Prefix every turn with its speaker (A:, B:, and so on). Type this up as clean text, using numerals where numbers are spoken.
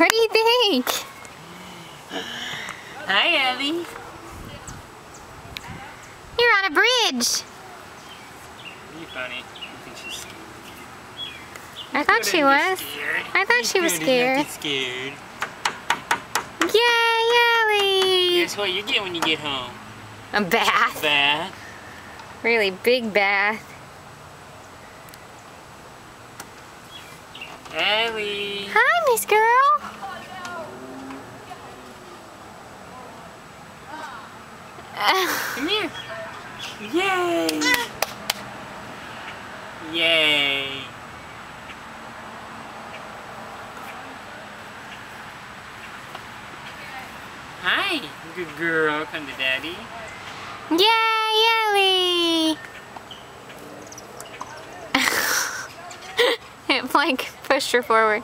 A: What do you think?
B: Hi, Ellie.
A: You're on a bridge.
B: You're funny. You think she's scared?
A: I thought she was. I thought she was scared.
B: Scared.
A: Yay, Ellie!
B: Guess what you get when you get home?
A: A bath.
B: Bath.
A: Really big bath.
B: Ellie.
A: Hi, Miss Girl.
B: Come here. Yay. Yay. Hi, good girl. Come to Daddy.
A: Yay, Ellie! It like pushed her forward.